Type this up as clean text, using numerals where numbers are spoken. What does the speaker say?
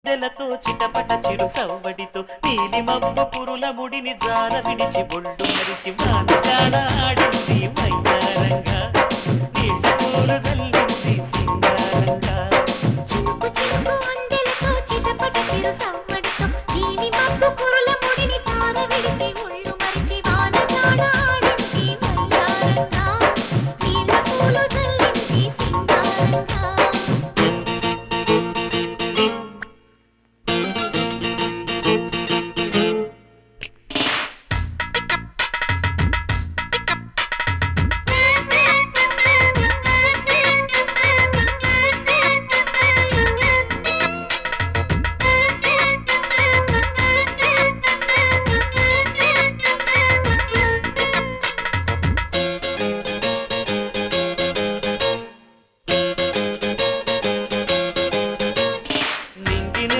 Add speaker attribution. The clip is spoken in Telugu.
Speaker 1: దెలతో చిటపట చిరు సవ్వడితో నీలి మబ్బు పురుల ముడిని జార విడిచి బొళ్ళు మరిచి వానగాడ ఆడింది మైదానంగా నీళ్ళ పూలు జల్లింది సింగారంగా
Speaker 2: చినుకు చినుకు అందెలతో చిటపట చిరు సవ్వడితో నీలి మబ్బు కురుల